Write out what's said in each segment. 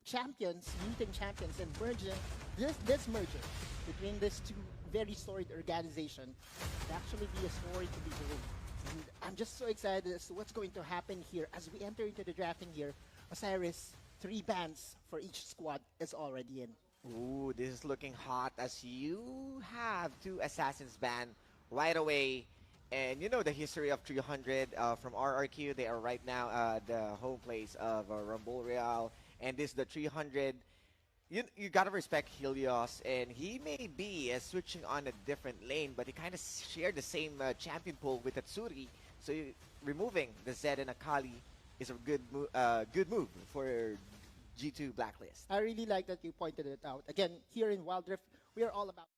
champions meeting champions and merging this merger between these two very storied organization would actually be a story to be told. And I'm just so excited as to what's going to happen here as we enter into the drafting here. Osiris, 3 bans for each squad is already in. Ooh, this is looking hot as you have 2 Assassins ban right away. And you know the history of 300 from RRQ. They are right now the home place of Rumble Royale. And this is the 300. You gotta respect Helios, and he may be switching on a different lane, but he kind of share the same champion pool with Tatsuri. So removing the Zed and Akali is a good move for G2 Blacklist. I really like that you pointed it out. Again, here in Wild Rift, we are all about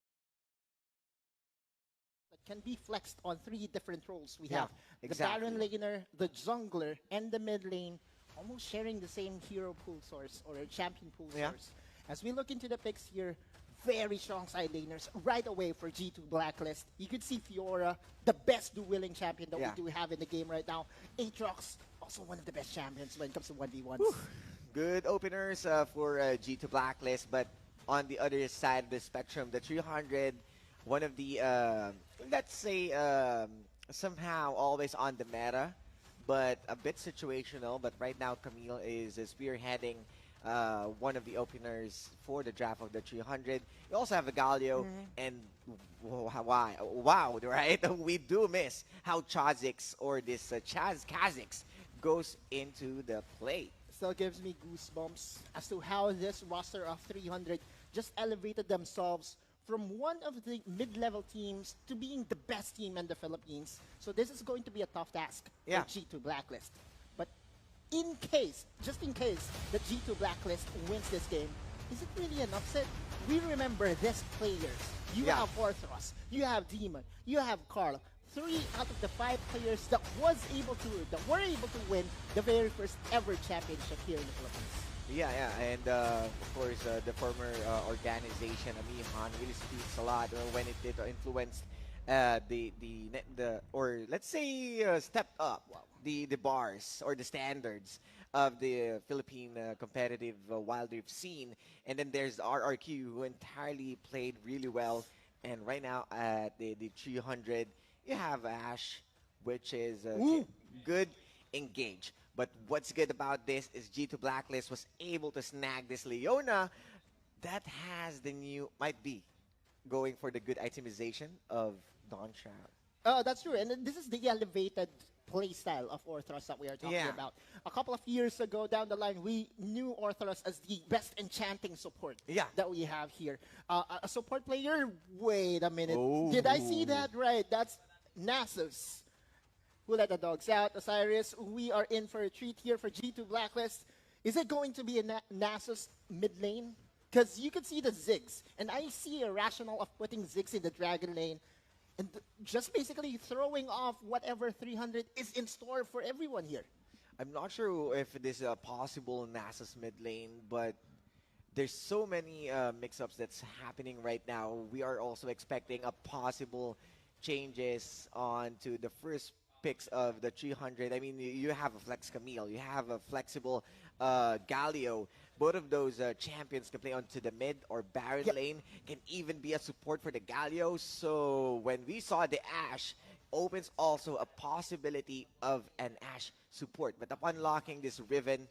that can be flexed on 3 different roles. We have exactly. the Baron laner, the jungler, and the mid lane, almost sharing the same hero pool source or champion pool source. As we look into the picks here, very strong side laners right away for G2 Blacklist. You could see Fiora, the best do-willing champion that we do have in the game right now. Aatrox, also one of the best champions when it comes to 1v1s. Good openers for G2 Blacklist, but on the other side of the spectrum, the 300, one of the, let's say, somehow always on the meta, but a bit situational. But right now, Camille is spearheading one of the openers for the draft of the 300. You also have a Galio, and wow, right? We do miss how Chazix or this Kha'Zix goes into the play. Still gives me goosebumps as to how this roster of 300 just elevated themselves from one of the mid-level teams to being the best team in the Philippines. So this is going to be a tough task for G2 Blacklist. But in case, just in case, the G2 Blacklist wins this game, is it really an upset? We remember these players. You have Orthros, you have Demon, you have Carl. 3 out of the 5 players that were able to win the very first ever championship here in the Philippines. And of course the former organization Amihan really speaks a lot when it influenced or let's say stepped up the bars or the standards of the Philippine competitive Wild Rift scene. And then there's RRQ, who entirely played really well. And right now at the 300, you have Ash, which is good engage. But what's good about this is G2 Blacklist was able to snag this Leona that has the new, might be going for the good itemization of Dawn Shroud. That's true. And this is the elevated playstyle of Orthros that we are talking about. A couple of years ago down the line, we knew Orthros as the best enchanting support that we have here. A support player? Wait a minute. Did I see that right? That's Nasus, who let the dogs out. Osiris, we are in for a treat here for G2 Blacklist. Is it going to be a Nasus mid lane? Because you could see the Ziggs, and I see a rationale of putting Ziggs in the Dragon lane and just basically throwing off whatever 300 is in store for everyone here. I'm not sure if it is a possible Nasus mid lane, but there's so many mix-ups that's happening right now. We are also expecting a possible changes on to the first picks of the 300. I mean, you have a Flex Camille, you have a flexible Galio. Both of those champions can play onto the mid or Baron lane, can even be a support for the Galio. So when we saw the Ashe, opens also a possibility of an Ashe support. But upon locking this Riven,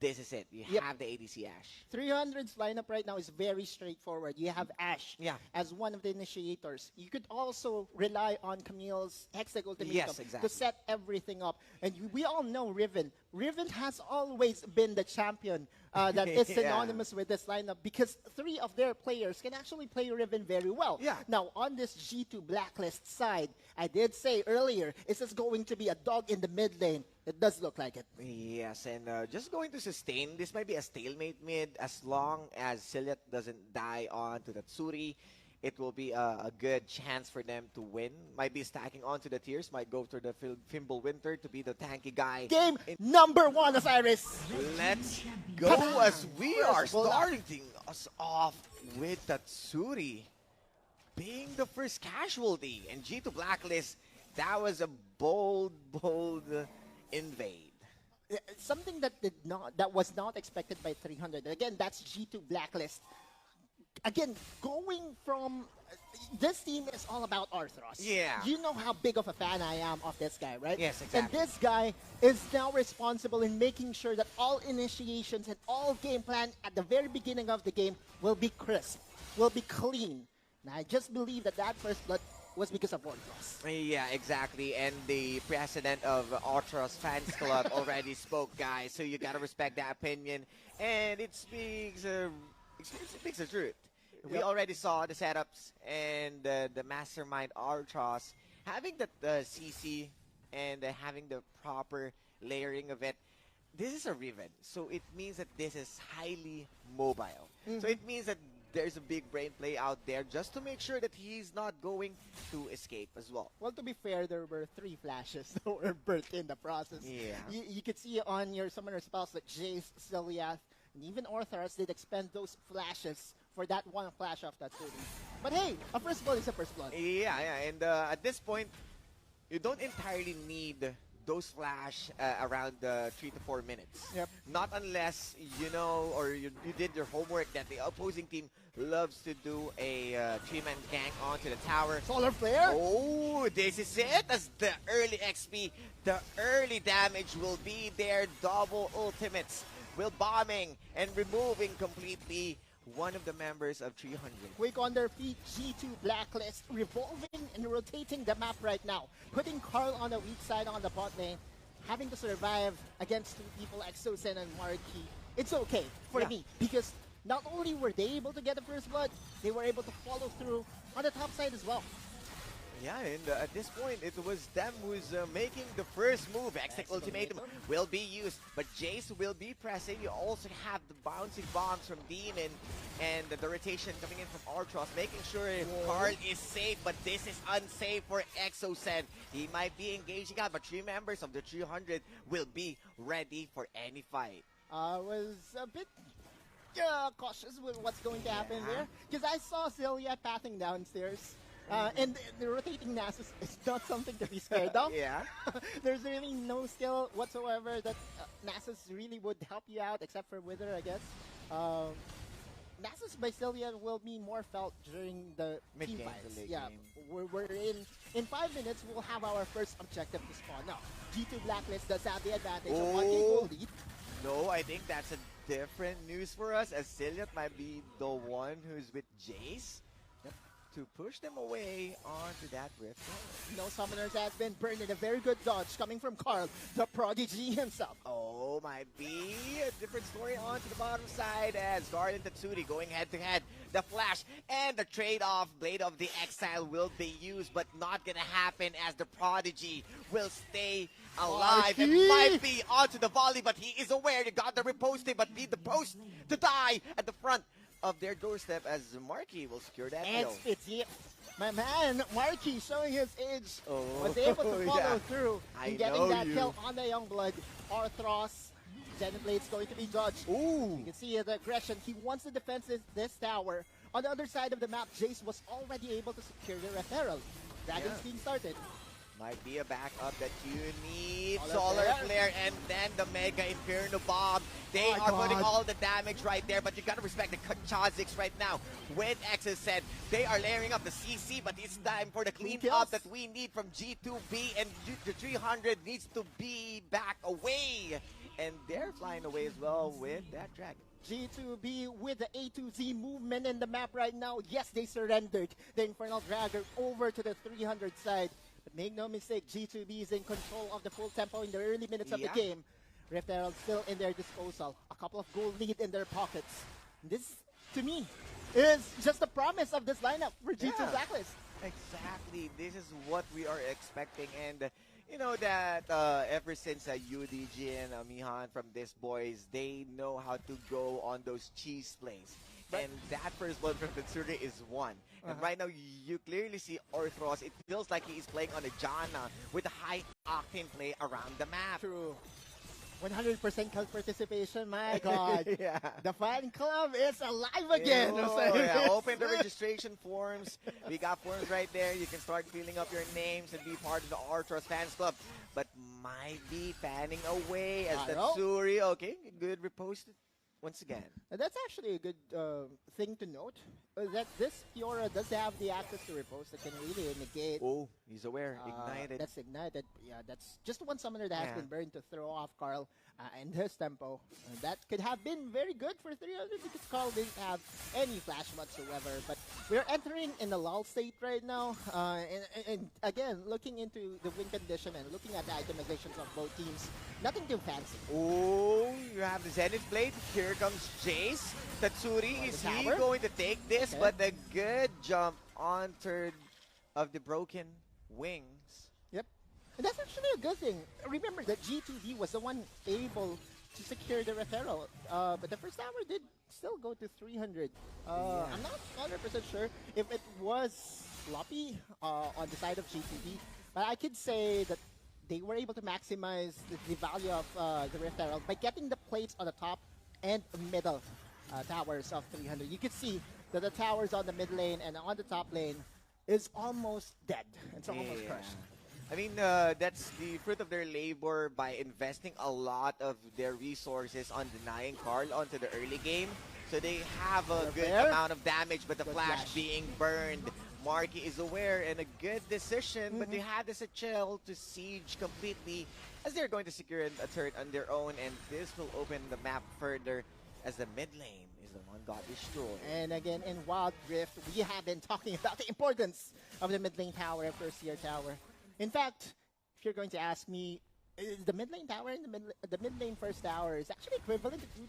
this is it. You have the ADC Ashe. 300's lineup right now is very straightforward. You have Ashe as one of the initiators. You could also rely on Camille's Hextech Ultimatum to set everything up. And we all know Riven. Riven has always been the champion that is synonymous with this lineup because 3 of their players can actually play Riven very well. Now, on this G2 Blacklist side, I did say earlier, is this going to be a dog in the mid lane? It does look like it. Yes, and just going to sustain. This might be a stalemate mid as long as Silhouette doesn't die on to Tatsuri. It will be a good chance for them to win. Might be stacking onto the tiers. Might go to the Fimble Winter to be the tanky guy. Game number 1, Osiris. Let's go as we are starting us off with Tatsuri being the first casualty. And G2 Blacklist, that was a bold invade. something that was not expected by 300. Again, that's G2 Blacklist. Again, going from this team is all about Arthros. Yeah. You know how big of a fan I am of this guy, right? Yes, exactly. And this guy is now responsible in making sure that all initiations and all game plan at the very beginning of the game will be crisp, will be clean. And I just believe that first blood was because of Arthros. Yeah, exactly. And the president of Arthros Fans Club already spoke, guys. So you gotta respect that opinion. And it speaks the truth. We already saw the setups and the mastermind Arthros having the CC and having the proper layering of it. This is a Riven, so it means that this is highly mobile. So it means that there's a big brain play out there just to make sure that he's not going to escape as well. Well, to be fair, there were 3 flashes that were burnt in the process. Yeah. You could see on your summoner spells like Jace, Celiath, and even Arthros did expend those flashes for that one flash of that shooting. But hey, a first blood is a first blood. Yeah, and at this point, you don't entirely need those flash around 3 to 4 minutes. Yep. Not unless you know or you did your homework that the opposing team loves to do a 3-man gank onto the tower. Solar Flare? Oh, this is it. As the early XP, the early damage will be there. Double ultimates will bombing and removing completely one of the members of 300. Quick on their feet, G2 Blacklist revolving and rotating the map right now, putting Carl on the weak side on the bot lane, having to survive against 2 people like Sosen and Marquis. It's okay for me because not only were they able to get the first blood, they were able to follow through on the top side as well. Yeah, and at this point, it was them who's making the first move. Exec Ultimatum will be used, but Jace will be pressing. You also have the bouncing bombs from Demon and the rotation coming in from Arthros, making sure Carl is safe, but this is unsafe for Exocen. He might be engaging out, but 3 members of the 300 will be ready for any fight. Was a bit cautious with what's going to happen there, because I saw Celia pathing downstairs. And the rotating Nasus is not something to be scared of. There's really no skill whatsoever that Nasus really would help you out, except for Wither, I guess. Nasus by Celia will be more felt during the team fights. Yeah, we're in 5 minutes. We'll have our first objective to spawn. Now, G2 Blacklist does have the advantage of 1 game goal lead. No, I think that's a different news for us, as Celia might be the one who's with Jace to push them away onto that rift. No summoners has been burned in a very good dodge coming from Carl, the prodigy himself. Oh, might be a different story onto the bottom side as Guard and Tatsuri going head to head. The flash and the trade-off Blade of the Exile will be used, but not gonna happen as the prodigy will stay alive. Marquis. It might be onto the volley, but he is aware. He got the riposting, but need the post to die at the front of their doorstep as Marquis will secure that kill. And my man, Marquis, showing his age, was able to follow through and getting that kill on the Youngblood. Arthros, Xenoblade's going to be dodged. Ooh. You can see the aggression. He wants to defend this tower. On the other side of the map, Jace was already able to secure the referral. Dragon's being started. Might be a backup that you need. Solar Flare and then the Mega Inferno Bomb. They are putting all the damage right there, but you gotta respect the Kha'Zix right now. With Exes said, they are layering up the CC, but it's time for the clean up that we need from G2B, and the 300 needs to be back away. And they're flying away as well with that dragon. G2B with the A to Z movement in the map right now. Yes, they surrendered the Infernal Dragon over to the 300 side. But make no mistake, G2B is in control of the full tempo in the early minutes of the game. Rift Herald still in their disposal. A couple of gold lead in their pockets. This, to me, is just the promise of this lineup for G2 Blacklist. Exactly. This is what we are expecting. And you know that ever since UDG and Mihan from this boys, they know how to go on those cheese plays. And that first blood from Tatsuri is one. And right now, you clearly see Arthros. It feels like he is playing on a Janna with a high octane play around the map. True. 100% cult participation, my God. The fan club is alive again. Open the registration forms. We got forms right there. You can start filling up your names and be part of the Arthros fans club. But might be fanning away as Tatsuri. Okay, good repost once again. That's actually a good thing to note. That this Fiora does have the access to repost that can really negate. Oh, he's aware. Ignited. That's ignited. Yeah, that's just one summoner that has been burned to throw off Carl and his tempo. That could have been very good for 300 because Carl didn't have any flash whatsoever. But we're entering in a lull state right now. And again, looking into the win condition and looking at the itemizations of both teams, nothing too fancy. Oh, you have the Zenith Blade. Here comes Jace. Tatsuri, is he going to take this? But a good jump on third of the broken wings. Yep. And that's actually a good thing. Remember that G2B was the one able to secure the referral. But the first tower did still go to 300. I'm not 100% sure if it was sloppy on the side of G2B. But I could say that they were able to maximize the value of the referral by getting the plates on the top and middle towers of 300. You could see that the towers on the mid lane and on the top lane is almost dead. It's almost crushed. I mean, that's the fruit of their labor by investing a lot of their resources on denying Carl onto the early game. So they have a good amount of damage, but the flash being burned. Marky is aware and a good decision, but they had this a chill to siege completely as they're going to secure a turret on their own, and this will open the map further as the mid lane is the one got destroyed. And again, in Wild Rift, we have been talking about the importance of the mid lane tower, first tier tower. In fact, if you're going to ask me, the mid lane tower and the mid lane first tower is actually equivalent to two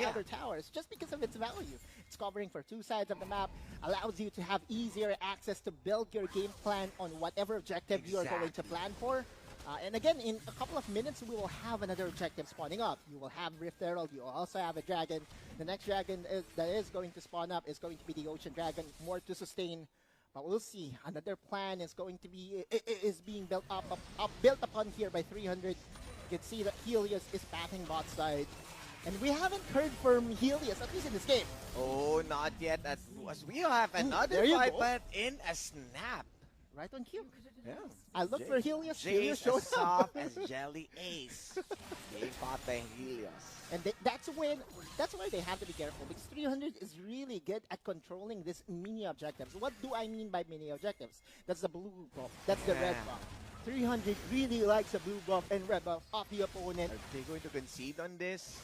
other towers, just because of its value. It's covering for two sides of the map, allows you to have easier access to build your game plan on whatever objective you are going to plan for. And again, in a couple of minutes, we will have another objective spawning up. You will have Rift Herald, you will also have a dragon. The next dragon that is going to spawn up is going to be the Ocean Dragon, more to sustain. But we'll see. Another plan is going to be being built upon here by 300. You can see that Helios is batting bot side. And we haven't heard from Helios, at least in this game. Oh, not yet. As we have another fight, but in a snap. Right on cue. Yeah. I look for Helios. Helios showed up as Jelly Ace. Game fought by Helios. And that's why they have to be careful, because 300 is really good at controlling these mini objectives. What do I mean by mini objectives? That's the blue buff. That's the red buff. 300 really likes the blue buff and red buff of the opponent. Are they going to concede on this?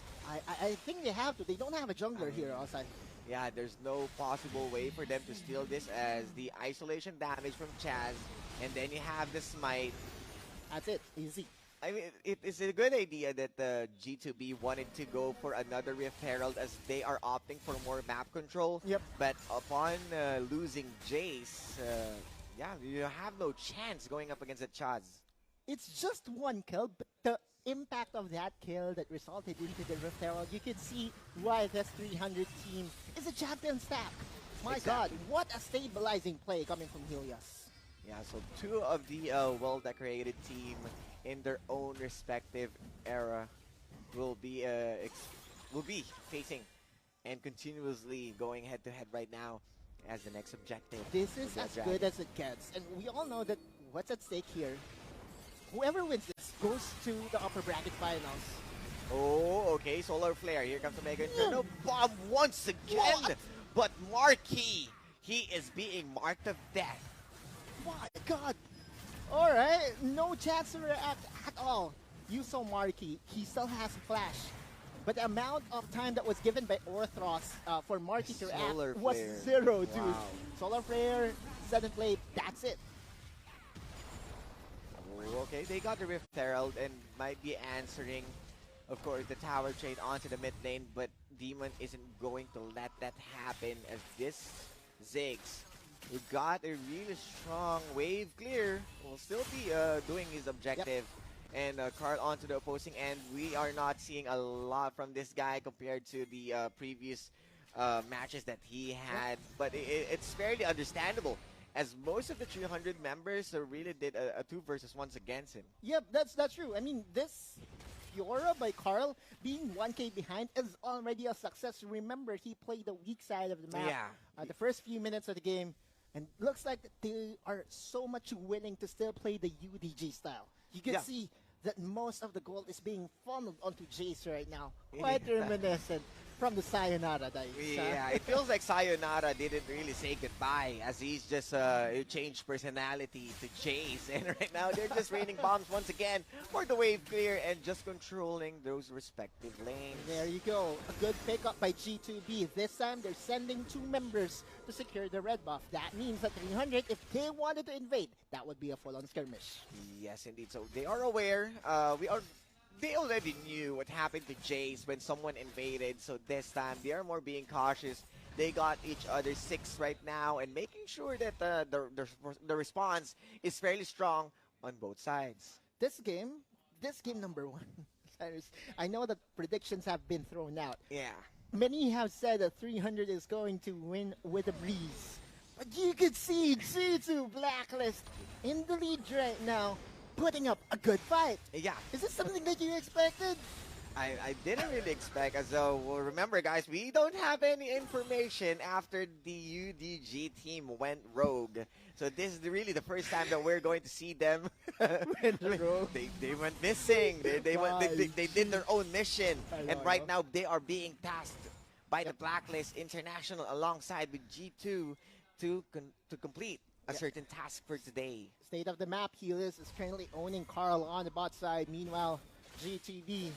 I think they have to. They don't have a jungler here outside. Yeah, there's no possible way for them to steal this as the isolation damage from Chaz, and then you have the smite. That's it. Easy. I mean, it is a good idea that the G2B wanted to go for another Rift Herald as they are opting for more map control. Yep. But upon losing Jace, yeah, you have no chance going up against a Chaz. It's just one kill, but the impact of that kill that resulted into the Rift Herald, you can see why this 300 team is a champion stack. My God, what a stabilizing play coming from Helios. Yeah, so two of the well-decorated team in their own respective era will be facing and continuously going head-to-head right now as the next objective. This is as good as it gets, and we all know that what's at stake here. Whoever wins this goes to the upper bracket finals. Oh, okay, Solar Flare. Here comes the Mega Inferno Bomb once again. What? But Marky, he is being marked of death. My God. All right, no chance to react at all. You saw Marky. He still has flash. But the amount of time that was given by Orthros for Marky to react was zero, dude. Wow. Solar Flare, Sudden Play, that's it. Okay, they got the Rift Herald and might be answering, of course, the tower trade onto the mid lane, but Demon isn't going to let that happen as this Ziggs, who got a really strong wave clear, will still be doing his objective. And Carl onto the opposing end. We are not seeing a lot from this guy compared to the previous matches that he had, but it's fairly understandable, as most of the 300 members really did a 2 versus 1 against him. Yep, that's true. I mean, this Fiora by Carl being 1k behind is already a success. Remember, he played the weak side of the map the first few minutes of the game, and looks like they are so much willing to still play the UDG style. You can see that most of the gold is being funneled onto Jace right now. Quite reminiscent from the Sayonara days. Yeah, it feels like Sayonara didn't really say goodbye as he's just changed personality to Jace. And right now they're just raining bombs once again for the wave clear and just controlling those respective lanes. There you go. A good pickup by G2B. This time they're sending 2 members to secure the red buff. That means that 300, if they wanted to invade, that would be a full-on skirmish. Yes, indeed. So they are aware. They already knew what happened to Jace when someone invaded, so this time they are more being cautious. They got each other 6 right now and making sure that the response is fairly strong on both sides. This game number 1, I know that predictions have been thrown out. Yeah. Many have said that 300 is going to win with a breeze. But you could see G2 Blacklist in the lead right now, putting up a good fight. Yeah. Is this something that you expected? I didn't really expect, as though, well, remember guys, we don't have any information after the UDG team went rogue. So this is really the first time that we're going to see them. They went missing. They did their own mission. And right now they are being tasked by the Blacklist International alongside with G2 to complete a certain task for today. State of the map, Helios is currently owning Carl on the bot side. Meanwhile, G2B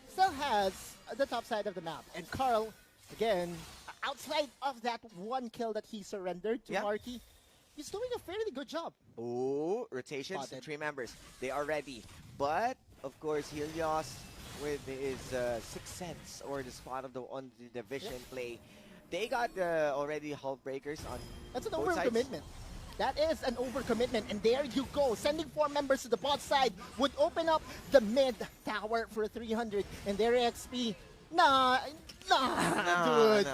still has the top side of the map. And Carl, again, outside of that 1 kill that he surrendered to Marky, he's doing a fairly good job. Oh, rotations, Spotted. 3 members. They are ready. But, of course, Helios with his 6th sense or the spot of on the vision play, they got already hull breakers on That's an both sides. overcommitment. That is an overcommitment, and there you go. Sending 4 members to the bot side would open up the mid tower for 300, and their XP. Nah, dude.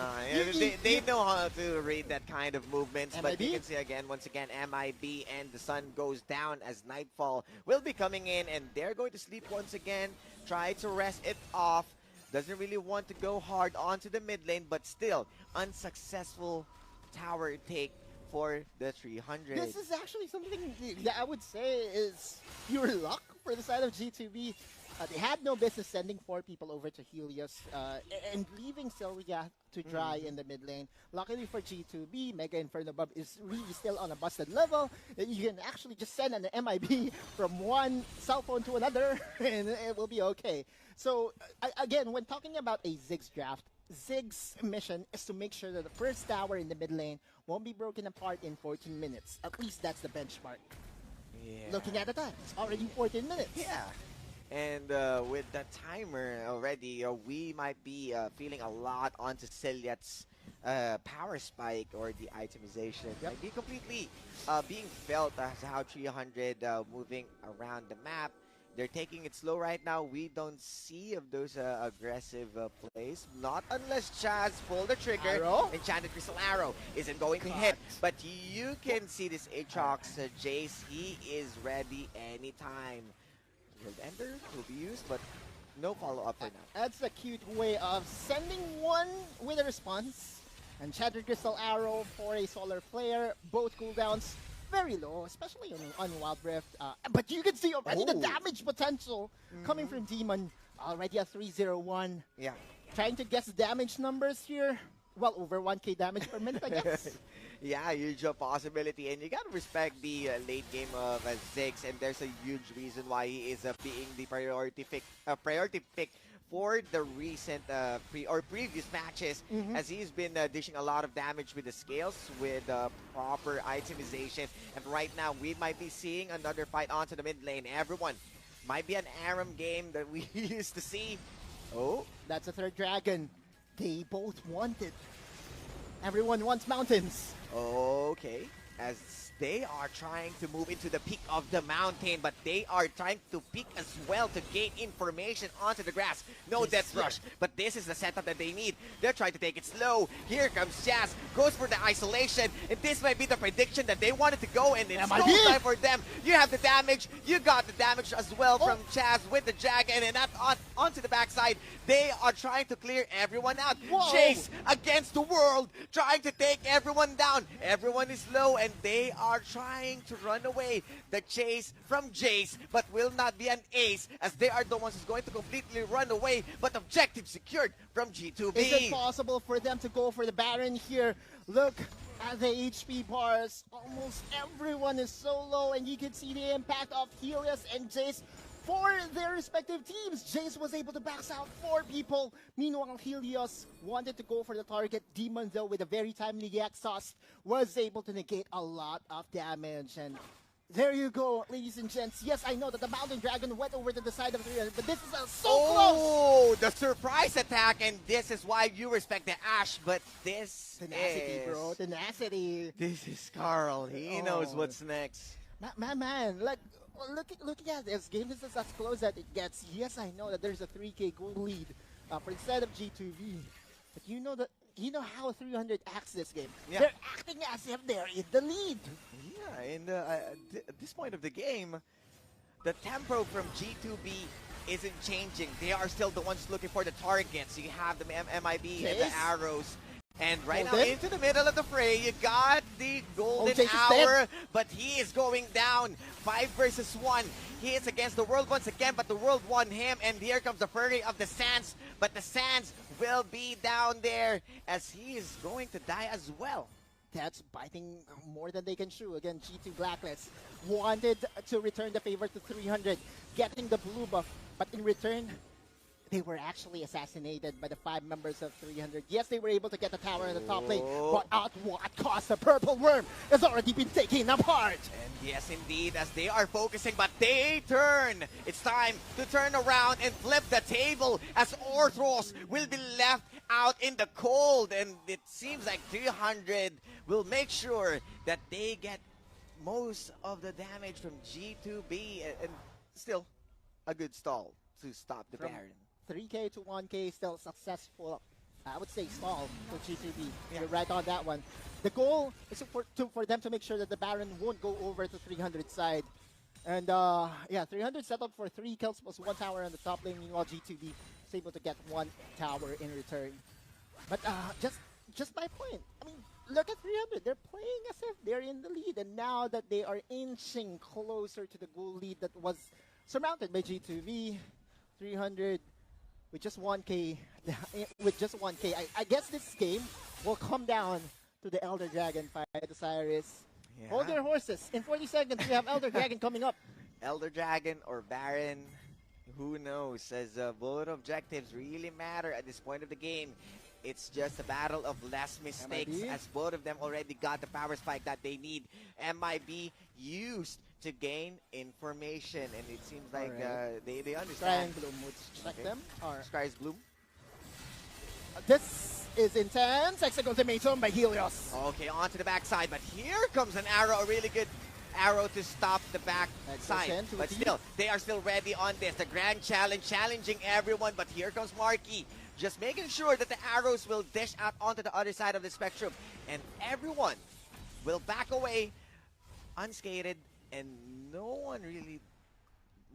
They know how to read that kind of movements, MIB? but you can see again, once again, MIB and the sun goes down as nightfall will be coming in, and they're going to sleep once again, try to rest it off. Doesn't really want to go hard onto the mid lane, but still, unsuccessful tower take for the 300. This is actually something that I would say is pure luck for the side of G2B. They had no business sending 4 people over to Helios and leaving Sylvia to dry in the mid lane. Luckily for G2B, Mega Inferno Bub is really still on a busted level. You can actually just send an MIB from one cell phone to another and it will be okay. So again, when talking about a Ziggs draft, Ziggs' mission is to make sure that the first tower in the mid lane won't be broken apart in 14 minutes. At least that's the benchmark. Yeah. Looking at the time, it's already 14 minutes. Yeah. And with the timer already, we might be feeling a lot onto Celiat's power spike or the itemization. Might be completely being felt as how 300 moving around the map. They're taking it slow right now. We don't see of those aggressive plays. Not unless Chaz pulled the trigger. Arrow? Enchanted Crystal Arrow isn't going to hit. But you can see this Aatrox Jace. He is ready anytime. World Ender will be used, but no follow-up for now. That's a cute way of sending one with a response. Enchanted Crystal Arrow for a Solar Flare. Both cooldowns very low, especially on Wild Rift. But you can see already the damage potential coming from Demon. Already a 301. Yeah. Trying to guess damage numbers here. Well, over 1k damage per minute, I guess. Yeah, huge possibility. And you gotta respect the late game of Ziggs. And there's a huge reason why he is being the priority pick for the recent previous matches, as he's been dishing a lot of damage with the scales, with proper itemization. And right now, we might be seeing another fight onto the mid lane. Everyone might be an Aram game that we used to see. Oh, that's a 3rd dragon. They both want it. Everyone wants mountains. Okay. As they are trying to move into the peak of the mountain, but they are trying to peek as well to gain information onto the grass. No death rush, but this is the setup that they need. They're trying to take it slow. Here comes Jazz, goes for the isolation, and this might be the prediction that they wanted to go, and it's no time for them. You have the damage, you got the damage as well from Chaz with the dragon, and that's onto the backside. They are trying to clear everyone out. Chase against the world, trying to take everyone down. Everyone is low, and they are trying to run away. The chase from Jace, but will not be an ace, as they are the ones who's going to completely run away, but objective secured from G2B. Is it possible for them to go for the Baron here? Look at the HP bars. Almost everyone is so low, and you can see the impact of Helios and Jace for their respective teams. Jace was able to box out 4 people. Meanwhile, Helios wanted to go for the target. Demon, though, with a very timely exhaust, was able to negate a lot of damage. And there you go, ladies and gents. Yes, I know that the Mountain Dragon went over to the side of 300, but this is so close! Oh, the surprise attack, and this is why you respect the Ashe, but this Tenacity, is... bro. Tenacity. This is Carl. He knows what's next. Man, looking at this game, this is as close as it gets. Yes, I know that there's a 3K goal lead for instead of G2B, but you know how 300 acts this game. Yeah. They're acting as if they're in the lead. Yeah, and at this point of the game, the tempo from G2B isn't changing. They are still the ones looking for the targets. You have the MIB and the arrows. And right now, into the middle of the fray, you got the golden hour, but he is going down. 5 versus 1. He is against the world once again, but the world won him. And here comes the Fury of the Sands, but the Sands will be down there as he is going to die as well. That's biting more than they can chew. Again, G2 Blacklist wanted to return the favor to 300, getting the blue buff, but in return, they were actually assassinated by the 5 members of 300. Yes, they were able to get the tower in the top lane, but at what cost? The purple worm has already been taken apart. And yes, indeed, as they are focusing, but they turn. It's time to turn around and flip the table as Orthros will be left out in the cold. And it seems like 300 will make sure that they get most of the damage from G2B. And still, a good stall to stop the Baron. 3K to 1K, still successful. I would say stall for G2B. You're right on that one. The goal is for them to make sure that the Baron won't go over to 300 side. And yeah, 300 settled for 3 kills plus 1 tower on the top lane. Meanwhile, G2B is able to get 1 tower in return. But just my point. I mean, look at 300. They're playing as if they're in the lead. And now that they are inching closer to the goal lead that was surmounted by G2B, 300 with just 1K, I guess this game will come down to the Elder Dragon fight. Osiris. Yeah. Hold your horses. In 40 seconds, we have Elder Dragon coming up. Elder Dragon or Baron, who knows? As both objectives really matter at this point of the game. It's just a battle of less mistakes, as both of them already got the power spike that they need. MIB used to gain information, and it seems like they understand. Scry and Bloom would check them. Or Scry's Bloom. This is intense. Exec ultimatum by Helios. Okay, on to the backside, but here comes an arrow, a really good arrow to stop the back side. But still, they are still ready on this. The grand challenge, challenging everyone, but here comes Marky. Just making sure that the arrows will dish out onto the other side of the spectrum, and everyone will back away unscathed. And no one really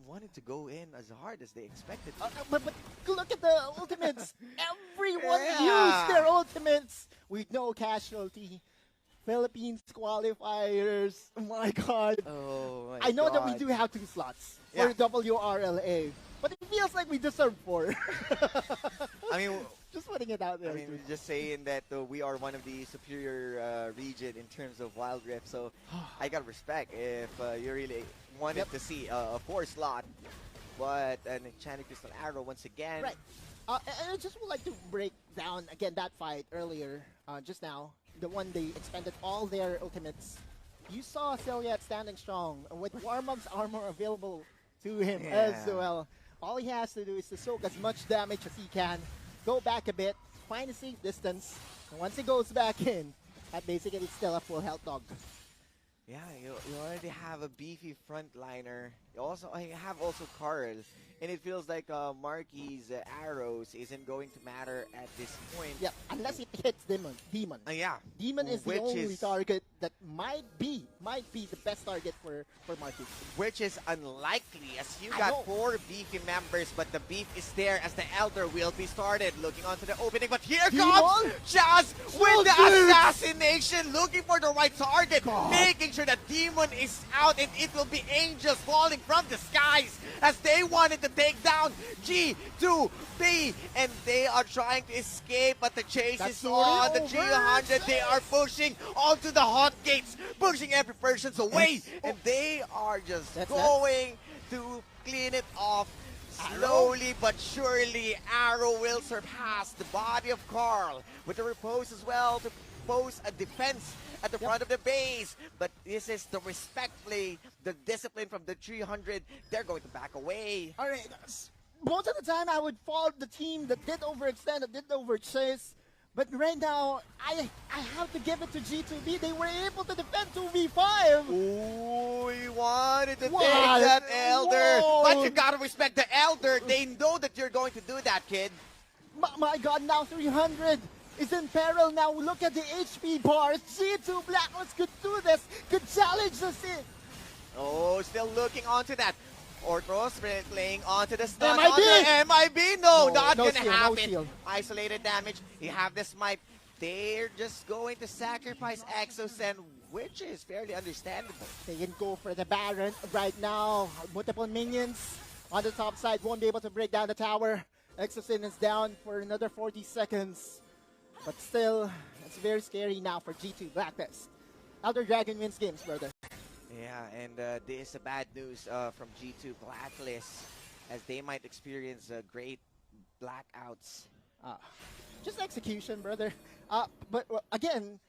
wanted to go in as hard as they expected. But look at the ultimates. Everyone used their ultimates with no casualty. Philippines qualifiers. Oh my God. Oh my I know God. that we do have 2 slots for WRLA, but it feels like we deserve 4. I mean, just putting it out there. I mean, just saying that we are one of the superior region in terms of Wild Rift, so I got respect if you really wanted to see a 4 slot, but an Enchanted Crystal Arrow once again. Right. And I just would like to break down again that fight earlier, just now, the one they expended all their ultimates. You saw Celiat standing strong with Warmog's armor available to him as well. All he has to do is to soak as much damage as he can, go back a bit, find a safe distance, and once he goes back in, that basically it's still a full health dog. Yeah, you already have a beefy frontliner. I have also Carl, and it feels like Marky's arrows isn't going to matter at this point. Yeah, unless it hits Demon. Yeah. Demon is the only target that might be the best target for Marky. Which is unlikely, as you got 4 beefy members, but the beef is there as the Elder will be started. Looking onto the opening, but here comes Chaz with the assassination, looking for the right target, making sure that Demon is out, and it will be angels falling from the skies as they wanted to take down G2B, and they are trying to escape, but the chase is on. The 300, they are pushing onto the hot gates, pushing every person's away, and they are just going to clean it off. Slowly but surely, Arrow will surpass the body of Carl with the repose as well to pose a defense at the front of the base. But this is the respect play, the discipline from the 300. They're going to back away. All right. Most of the time, I would follow the team that did overextend, that did overchase. But right now, I have to give it to G2B. They were able to defend 2v5. Ooh, he wanted to take that Elder. Whoa. But you gotta respect the Elder. They know that you're going to do that, kid. My God, now 300 is in peril. Now look at the HP bars. G2 Blacklist could do this, could challenge us in. Oh, still looking onto that. Orthros playing onto the stun. MIB! No, not gonna steal, happen. No Isolated damage. You have the smite. They're just going to sacrifice Exocen, which is fairly understandable. They can go for the Baron right now. Multiple minions on the top side. Won't be able to break down the tower. Exocen is down for another 40 seconds. But still, it's very scary now for G2 Blacklist. Elder Dragon wins games, brother. Yeah, and this is bad news from G2 Blacklist, as they might experience great blackouts. Just execution, brother. But again,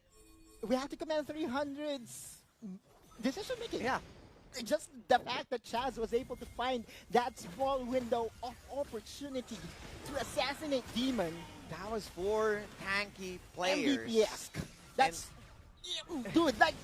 we have to commend 300's decision making. Yeah. Just the fact that Chaz was able to find that small window of opportunity to assassinate Demon. That was 4 tanky players. MVP-esque. That's... Dude, like...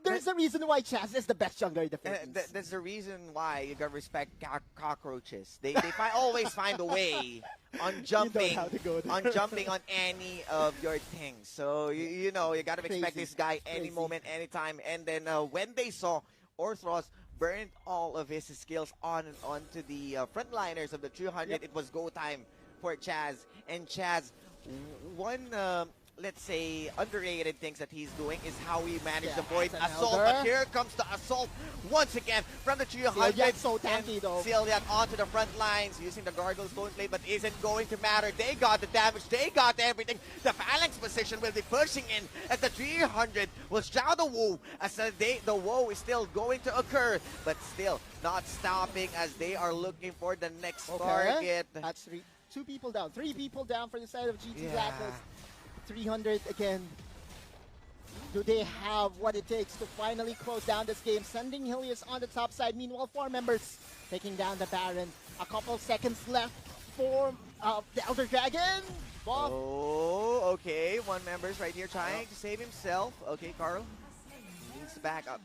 There's a reason why Chaz is the best jungler in the Philippines. That's the reason why you gotta respect cockroaches. They always find a way on jumping on any of your things. So you know you gotta respect this guy any moment, anytime. And then when they saw Orthros burned all of his skills onto the frontliners of the 300, it was go time for Chaz. And Chaz, one let's say underrated things that he's doing is how he managed to avoid assault. But here comes the assault once again from the 300. So tanky though. Cillian onto the front lines using the Gargoyle Stone Blade, but isn't going to matter. They got the damage, they got everything. The Phalanx position will be pushing in as the 300 will shout the woe as the woe is still going to occur, but still not stopping as they are looking for the next target. That's 2 people down, 3 people down for the side of G2 Blacklist. 300 again. Do they have what it takes to finally close down this game? Sending Helios on the top side. Meanwhile, 4 members taking down the Baron. A couple seconds left for the Elder Dragon. Bob. Oh, okay. 1 member's right here trying to save himself. Okay, Carl needs to back up.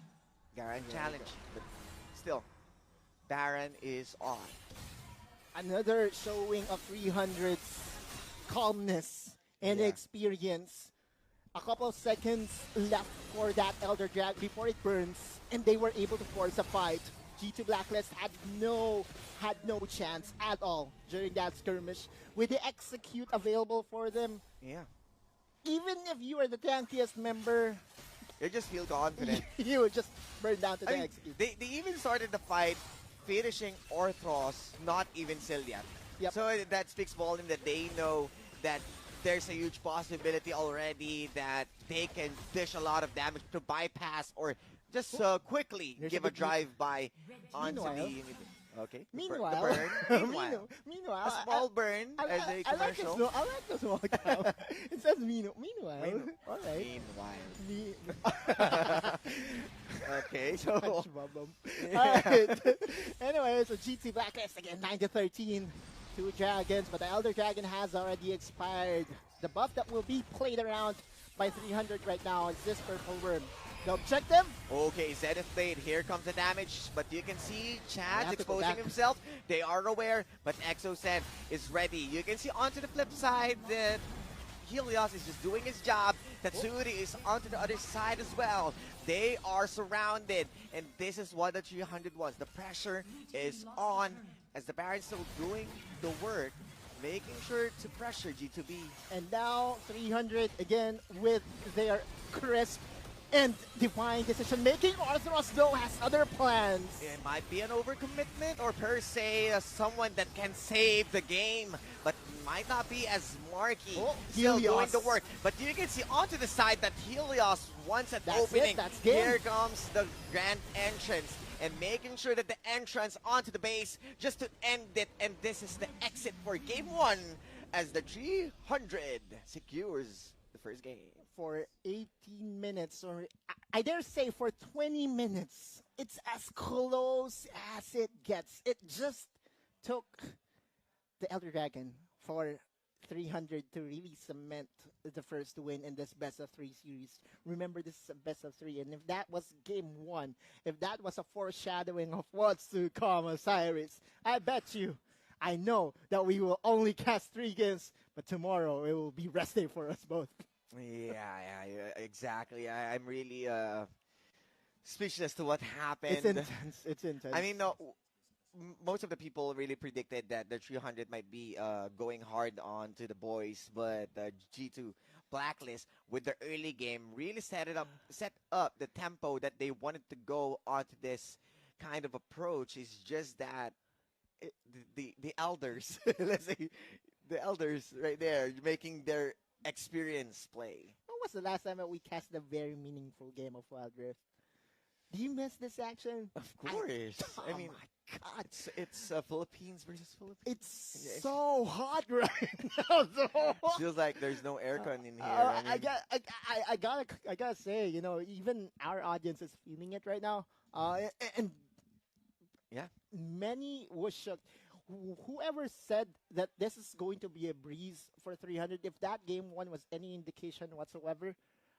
Garen challenge, but still, Baron is on. Another showing of 300's calmness and experience. A couple of seconds left for that Elder Drag before it burns, and they were able to force a fight. G2 Blacklist had no chance at all during that skirmish. With the execute available for them, even if you are the tankiest member, you just feel confident. You would just burn down to the execute. They even started the fight finishing Orthros, not even Cillian. So that speaks volume that they know that there's a huge possibility already that they can dish a lot of damage to bypass or just quickly give a drive-by onto the... Okay. Meanwhile, meanwhile, a small burn as a commercial. I like the small cow. It says meanwhile. All right. Meanwhile. Okay, so... All right. Anyway, so G2 Blacklist again, 9-13. 2 dragons, but the Elder Dragon has already expired. The buff that will be played around by 300 right now is this Purple Worm. The objective? Okay, Zenith played. Here comes the damage, but you can see Chad's exposing himself. They are aware, but Exocen is ready. You can see onto the flip side that Helios is just doing his job. Tatsuri is onto the other side as well. They are surrounded, and this is what the 300 wants. The pressure is on as the Baron's still doing the work, making sure to pressure G2B. And now 300 again with their crisp and divine decision making. Orthros though has other plans. It might be an overcommitment or per se someone that can save the game, but might not be as Marky still doing the work. But you can see onto the side that Helios wants an opening. Here comes the grand entrance and making sure that the entrance onto the base just to end it. And this is the exit for game 1 as the 300 secures the first game. For 18 minutes, or I dare say for 20 minutes, it's as close as it gets. It just took the Elder Dragon for 300 to really cement the first win in this best of 3 series. Remember, this is a best of 3, and if that was game 1, if that was a foreshadowing of what's to come, Osiris, I bet you, I know that we will only cast 3 games, but tomorrow it will be rest day for us both. Yeah, exactly. I'm really speechless to what happened. It's intense. It's intense. I mean, no, most of the people really predicted that the 300 might be going hard on to the boys, but G2 Blacklist with the early game really set up the tempo that they wanted to go onto this kind of approach. It's just that the elders, let's say, the elders right there making their experience play. When was the last time that we cast a very meaningful game of Wild Rift? Do you miss this action? Of course. I mean, my God, it's Philippines versus Philippines. It's so hot right now. Feels like there's no aircon in here. I gotta say, you know, even our audience is feeling it right now. And yeah, many was shocked. Whoever said that this is going to be a breeze for 300, if that game 1 was any indication whatsoever,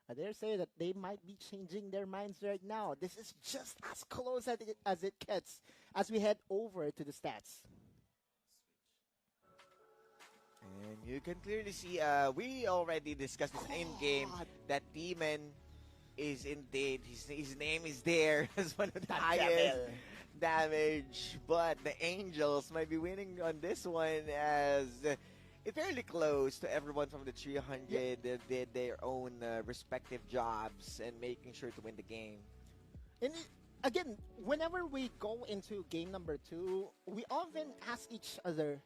I dare say that they might be changing their minds right now. This is just as close as it gets as we head over to the stats. And you can clearly see, we already discussed this in-game, that Demon is indeed, his name is there as one of the highest damage, but the Angels might be winning on this one as it's fairly close to everyone from the 300 did their own respective jobs and making sure to win the game. And again, whenever we go into game number 2, we often ask each other,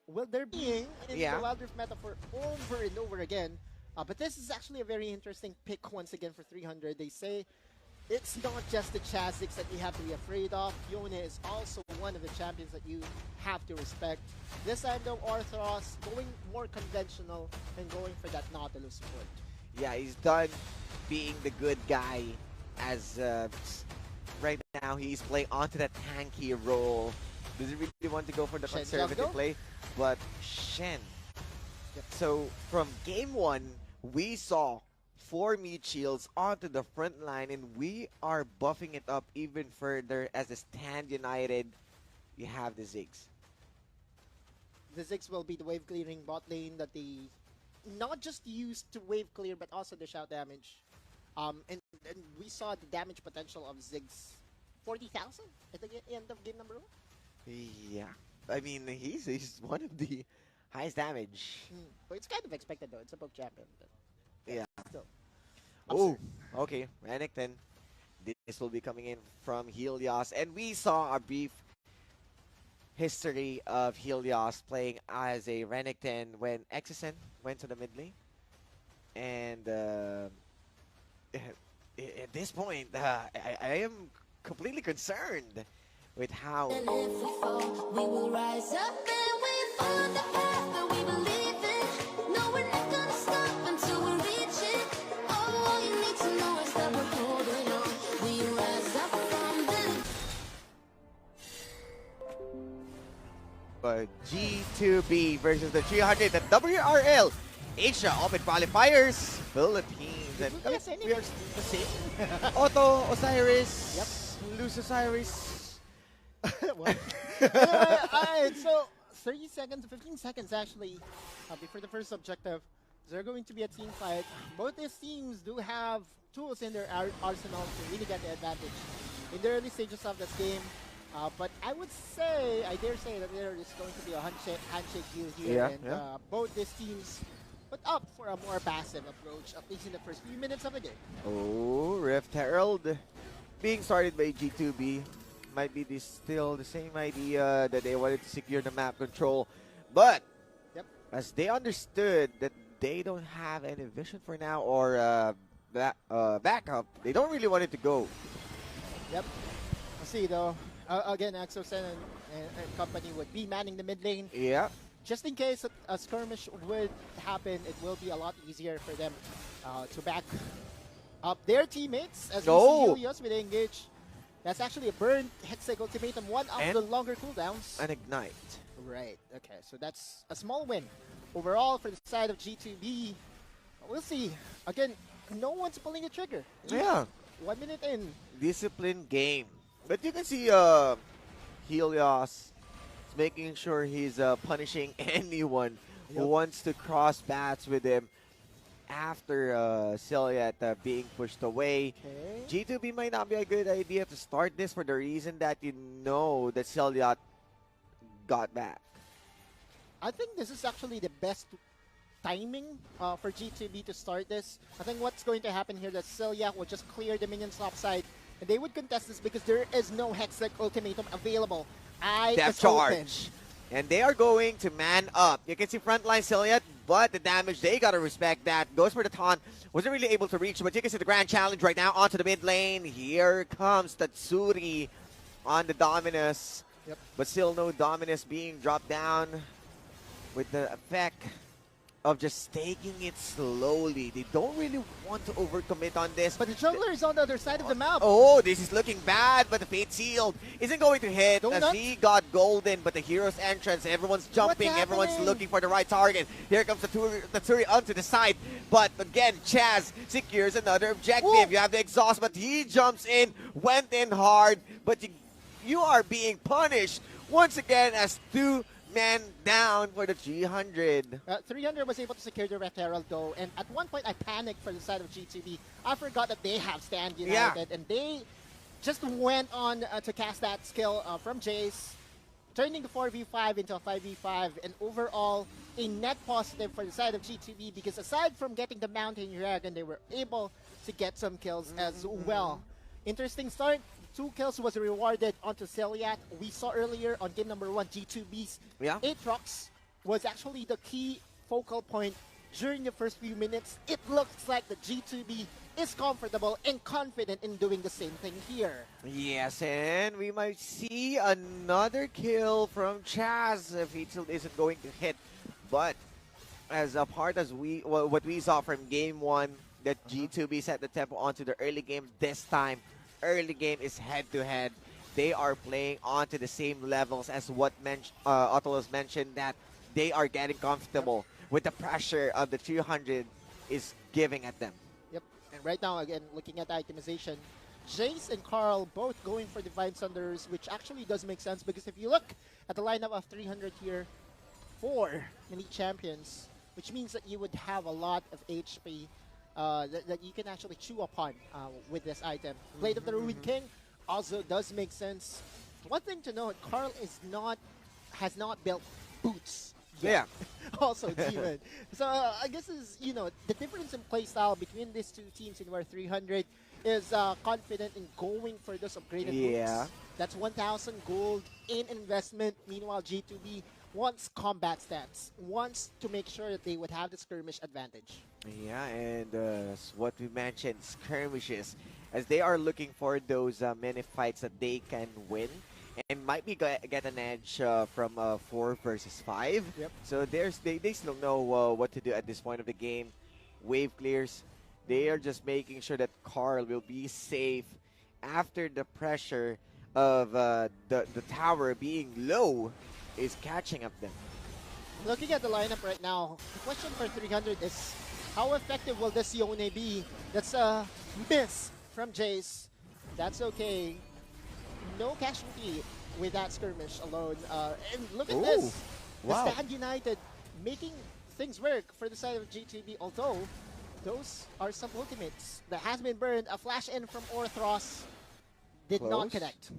will there be in the Wild Rift metaphor over and over again? But this is actually a very interesting pick once again for 300. They say it's not just the Chazix that you have to be afraid of. Yone is also one of the champions that you have to respect. This time though, Orthros going more conventional and going for that Nautilus support. Yeah, he's done being the good guy as right now he's playing onto that tanky role. Does he really want to go for the conservative play? But Shen. Yep. So from game 1, we saw 4 meat shields onto the front line, and we are buffing it up even further as the Stand United. You have the Ziggs. The Ziggs will be the wave clearing bot lane that they not just used to wave clear, but also to shout damage. And we saw the damage potential of Ziggs 40,000 at the end of game number 1. Yeah, I mean he's one of the highest damage. But it's kind of expected though. It's a poke champion. But yeah. Still. Oh, okay. Renekton. This will be coming in from Helios. And we saw a brief history of Helios playing as a Renekton when Exocen went to the mid lane. And at this point, I am completely concerned with how... And if we fall, we will rise up and we find the path that we believe in. No, we're not gonna stop until we reach it. All you need to know is that we're holding on. We rise up from the G2B versus the 300 at WRL Asia Open Qualifiers Philippines. Then, we are the same. Otto, Osiris. Yep. Lose Osiris. Well, anyway, alright, so 30 seconds, 15 seconds actually before the first objective. They're going to be a team fight. Both these teams do have tools in their arsenal to really get the advantage in the early stages of this game. But I would say, I dare say that there is going to be a handshake deal here. Both these teams put up for a more passive approach, at least in the first few minutes of the game. Oh, Rift Herald being started by G2B. Might be still the same idea that they wanted to secure the map control. But as they understood that they don't have any vision for now or backup, they don't really want it to go. Yep. Let's see though. Again, Exosen and company would be manning the mid lane. Yeah. Just in case a skirmish would happen, it will be a lot easier for them to back up their teammates as we see Helios with engage. That's actually a burn Hexag ultimatum, one of the longer cooldowns. An ignite. Right. Okay. So that's a small win overall for the side of G2B. We'll see. Again, no one's pulling the trigger. Yeah. 1 minute in. Disciplined game. But you can see Helios is making sure he's punishing anyone who wants to cross bats with him after Celiat being pushed away. G2B might not be a good idea to start this for the reason that you know that Celiat got back. I think this is actually the best timing for G2B to start this. I think what's going to happen here that Celiac will just clear the minions topside, and they would contest this because there is no Hextech ultimatum available. Depth charge. And they are going to man up. You can see frontline Celiac, but the damage, they gotta respect that. Goes for the taunt. Wasn't really able to reach, but you can see the grand challenge right now onto the mid lane. Here comes Tatsuri on the Dominus. But still no Dominus being dropped down with the effect of just taking it slowly. They don't really want to overcommit on this. But the jungler is on the other side of the map. Oh, this is looking bad, but the Fate Sealed isn't going to hit as he got golden, but the hero's entrance, everyone's jumping, everyone's looking for the right target. Here comes Tatsuri onto the side, but again, Chaz secures another objective. Whoa. You have the exhaust, but he jumps in, went in hard, but you are being punished once again as two man down for the 300. 300 was able to secure the Red Herald though, and at one point I panicked for the side of G2B. I forgot that they have Stand United, and they just went on to cast that skill from Jace, turning the 4v5 into a 5v5, and overall a net positive for the side of G2B because aside from getting the Mountain Dragon, they were able to get some kills as well. Interesting start. 2 kills was rewarded onto Celiac. We saw earlier on game number 1, G2B's Aatrox was actually the key focal point during the first few minutes. It looks like the G2B is comfortable and confident in doing the same thing here. Yes, and we might see another kill from Chaz if he still isn't going to hit. But as a part as what we saw from game 1, that G2B set the tempo onto the early game. This time, early game is head-to-head. They are playing onto the same levels as what Otolos mentioned, that they are getting comfortable with the pressure of the 300 is giving at them. Yep, and right now, again, looking at the itemization, Jace and Carl both going for Divine Thunders, which actually does make sense because if you look at the lineup of 300 here, 4 mini champions, which means that you would have a lot of HP that you can actually chew upon with this item. Blade of the Ruined King also does make sense. One thing to note, Carl has not built boots yet. Also Demon. So I guess is the difference in playstyle between these two teams in where 300 is confident in going for those upgraded boots. That's 1,000 gold in investment. Meanwhile, G2B wants combat stats, wants to make sure that they would have the skirmish advantage. Yeah, and what we mentioned, skirmishes, as they are looking for those mini fights that they can win and might be get an edge from 4 versus 5. So they still know what to do at this point of the game. Wave clears. They are just making sure that Carl will be safe after the pressure of the tower being low is catching up them. Looking at the lineup right now, the question for 300 is How effective will this Yone be? That's a miss from Jace. That's okay. No casualty with that skirmish alone. And look at this. Wow. The Stand United making things work for the side of G2B, although those are some ultimates that has been burned. A flash in from Orthros did not connect.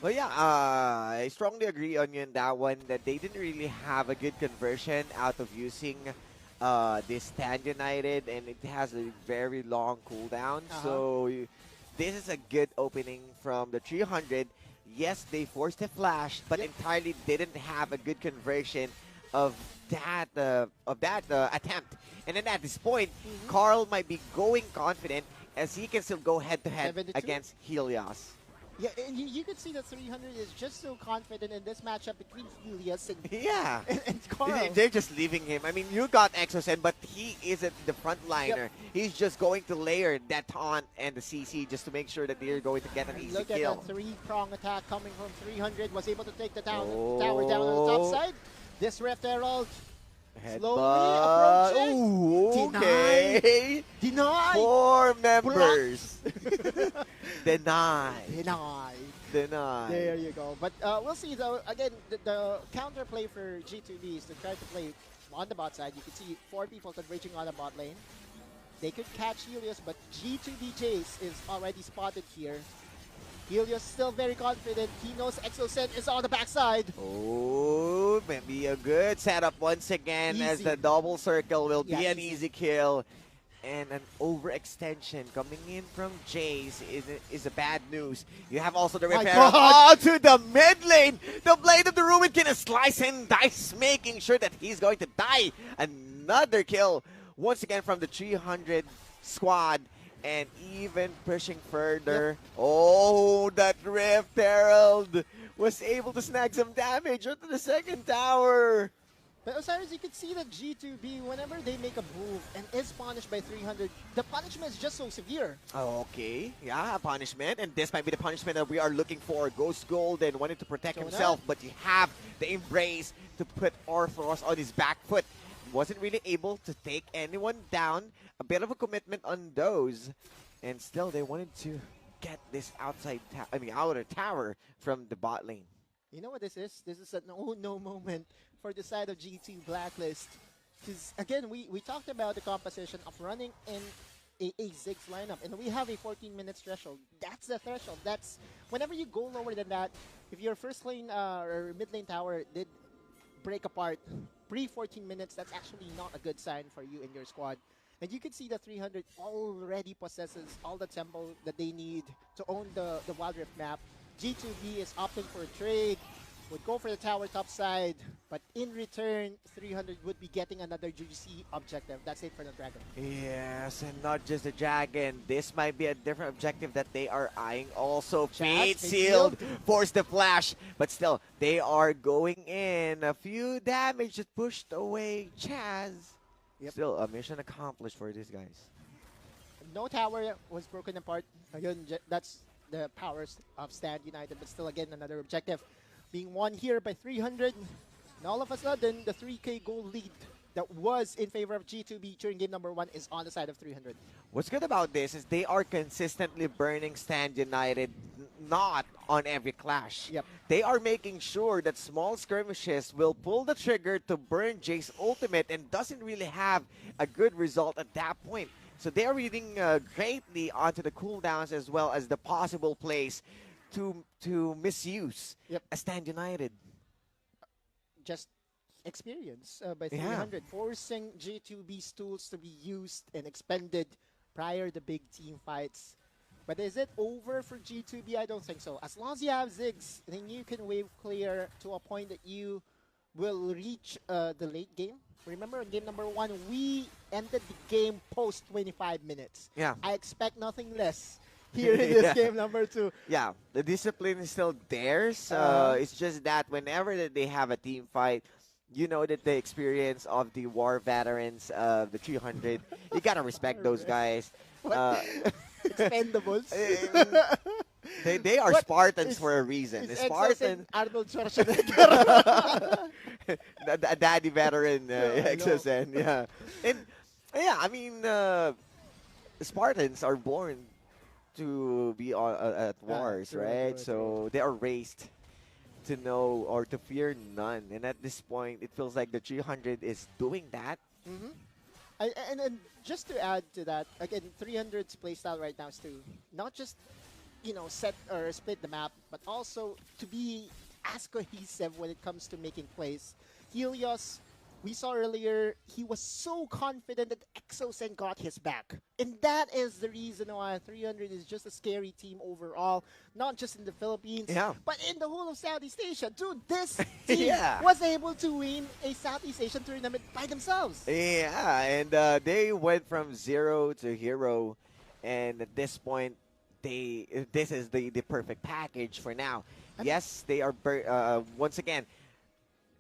Well, yeah, I strongly agree on you on that one, that they didn't really have a good conversion out of using this Stand United, and it has a very long cooldown. So this is a good opening from the 300. Yes, they forced a flash, but entirely didn't have a good conversion of that attempt. And then at this point, Carl might be going confident as he can still go head-to-head against Helios. Yeah, and you can see that 300 is just so confident in this matchup between Helios and, and Carl. They're just leaving him. I mean, you got Exocen, but he isn't the frontliner. He's just going to layer that taunt and the CC just to make sure that they're going to get an easy kill. Look at that three-prong attack coming from 300. Was able to take the tower down on the top side. This Rift Herald slowly approaching. Ooh, okay. Denied. 4 members. Denied. There you go. But we'll see, though. Again, the counterplay for G2B is to try to play on the bot side. You can see 4 people converging on the bot lane. They could catch Helios, but G2B Jace is already spotted here. Helios still very confident. He knows Exocen is on the backside. Oh, maybe a good setup once again as the double circle will be an easy kill. And an overextension coming in from Jace is a bad news. You have also the repair to the mid lane. The Blade of the Ruin can slice and dice, making sure that he's going to die. Another kill once again from the 300 squad. And even pushing further. Oh, that Rift Herald was able to snag some damage onto the second tower. But Osiris, you can see that G2B, whenever they make a move and is punished by 300, the punishment is just so severe. Okay, yeah, punishment. And this might be the punishment that we are looking for. Ghost Golden wanted to protect himself, but you have the Embrace to put Orthros on his back foot. Wasn't really able to take anyone down. A bit of a commitment on those. And still, they wanted to get this outer tower from the bot lane. You know what this is? This is an oh-no moment for the side of G2 Blacklist. Because, again, we talked about the composition of running in a Ziggs lineup. And we have a 14-minute threshold. That's the threshold. That's whenever you go lower than that, if your first lane or mid lane tower did break apart pre-14 minutes, that's actually not a good sign for you and your squad. And you can see that 300 already possesses all the tempo that they need to own the Wild Rift map. G2B is opting for a trade, would go for the tower top side, but in return, 300 would be getting another GGC objective. That's it for the Dragon. Yes, and not just the Dragon. This might be a different objective that they are eyeing also. Fate Sealed, force the flash, but still, they are going in. A few damage that pushed away Chaz. Still, a mission accomplished for these guys. No tower was broken apart. Again, that's the powers of Stand United, but still, again, another objective being won here by 300. And all of a sudden, the 3K goal lead that was in favor of G2B during game number 1 is on the side of 300. What's good about this is they are consistently burning Stand United, not on every clash. They are making sure that small skirmishes will pull the trigger to burn Jace's ultimate and doesn't really have a good result at that point. So they are reading greatly onto the cooldowns as well as the possible plays to misuse a Stand United. Just experience by 300, forcing G2B's tools to be used and expended prior to big team fights. But is it over for G2B? I don't think so. As long as you have Ziggs, then you can wave clear to a point that you will reach the late game. Remember, in game number 1, we ended the game post 25 minutes. I expect nothing less here in this game number 2. Yeah, the discipline is still theirs. It's just that whenever that they have a team fight, you know that the experience of the war veterans of the 300, you gotta respect those guys. Expendables. They are Spartans for a reason. Spartan. Arnold Schwarzenegger. A daddy veteran, Exocen, And Yeah, I mean, Spartans are born to be at wars, right? So they are raised to know or to fear none. And at this point, it feels like the 300 is doing that. Mm-hmm. And just to add to that, again, 300's playstyle right now is to not just, set or split the map, but also to be as cohesive when it comes to making plays. Helios, we saw earlier, he was so confident that Exosen got his back. And that is the reason why 300 is just a scary team overall, not just in the Philippines, but in the whole of Southeast Asia. Dude, this team was able to win a Southeast Asian tournament by themselves. Yeah, and they went from 0 to hero, and at this point, this is the perfect package for now. Yes, they are once again.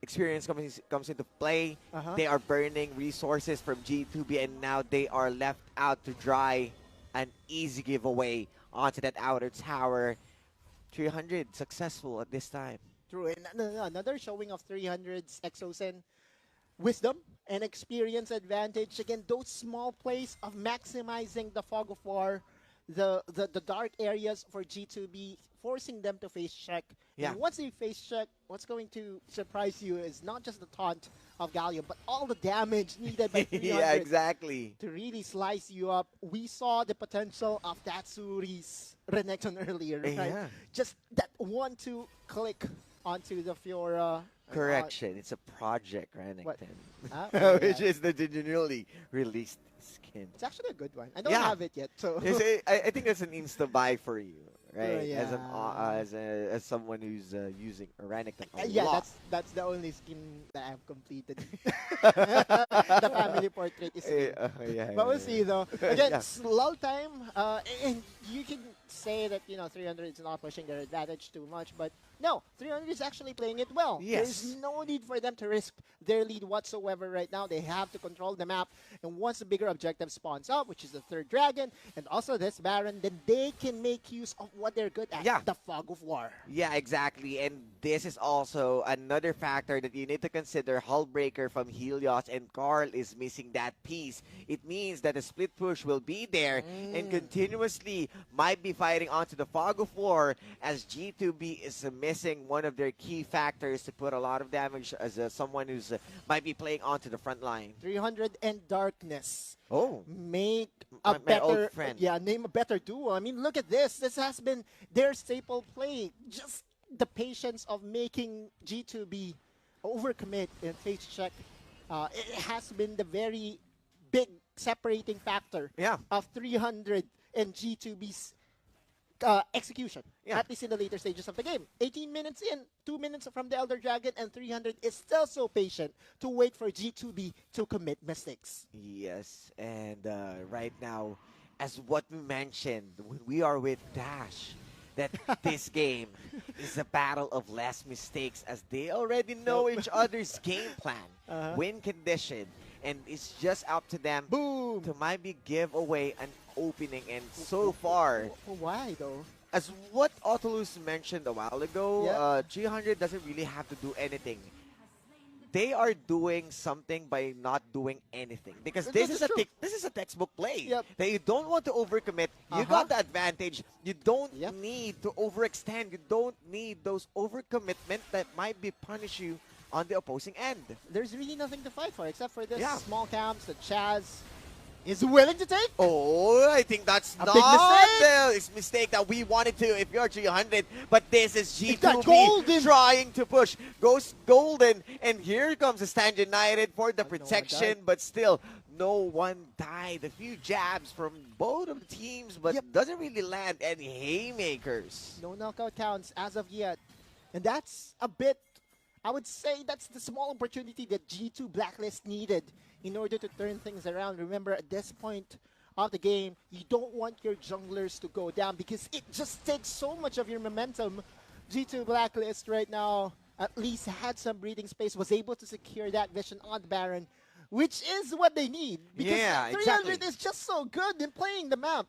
Experience comes into play. They are burning resources from G2B, and now they are left out to dry. An easy giveaway onto that outer tower. 300 successful at this time. True, and another showing of 300's Exosen wisdom and experience advantage. Again, those small plays of maximizing the fog of war, the dark areas for G2B, forcing them to face check. Yeah. And once they face check, what's going to surprise you is not just the taunt of Gallium, but all the damage needed by 300 yeah, exactly. to really slice you up. We saw the potential of Tatsuri's Renekton earlier, right? Yeah. Just that 1-2 click onto the Fiora. Correction, it's a project Renekton, which is the newly released skin. It's actually a good one. I don't have it yet, so I think it's an insta buy for you, right? Yeah. As someone who's using Renekton a yeah, lot. that's the only skin that I've completed. The family portrait is skin. But we'll see though. Again, lull time, and you can say that 300 is not pushing their advantage too much, but no, 300 is actually playing it well. Yes. There's no need for them to risk their lead whatsoever right now. They have to control the map, and once the bigger objective spawns up, which is the third dragon, and also this Baron, then they can make use of what they're good at, the fog of war. Yeah, exactly. And this is also another factor that you need to consider. Hullbreaker from Helios and Carl is missing that piece. It means that the split push will be there and continuously might be fighting onto the fog of war, as G2B is missing one of their key factors to put a lot of damage as someone who's might be playing onto the front line. 300 and Darkness. Oh, make my better old friend. Yeah, name a better duo. I mean, look at this. This has been their staple play. Just the patience of making G2B overcommit and face check. It has been the very big separating factor of 300 and G2B's execution, at least in the later stages of the game. 18 minutes in, 2 minutes from the Elder Dragon, and 300 is still so patient to wait for G2B to commit mistakes. Yes, and right now, as what we mentioned, when we are with Dash, that this game is a battle of less mistakes, as they already know each other's game plan, win condition, and it's just up to them to maybe give away an opening. And so far, why though? As what Autolus mentioned a while ago, 300 doesn't really have to do anything. They are doing something by not doing anything, because this is a textbook play. That you don't want to overcommit. You got the advantage. You don't need to overextend. You don't need those overcommitment that might be punish you on the opposing end. There's really nothing to fight for except for this small camps that Chaz is willing to take. Oh, I think that's a not big mistake. the mistake that we wanted to if you're 300, but this is G2B trying to push. Goes Golden, and here comes the Stand United for the protection, but still, no one died. A few jabs from both of the teams, but doesn't really land any haymakers. No knockout counts as of yet. And that's a bit, I would say that's the small opportunity that G2 Blacklist needed in order to turn things around. Remember, at this point of the game, you don't want your junglers to go down because it just takes so much of your momentum. G2 Blacklist right now at least had some breathing space, was able to secure that vision on the Baron, which is what they need. Because 300 is just so good in playing the map.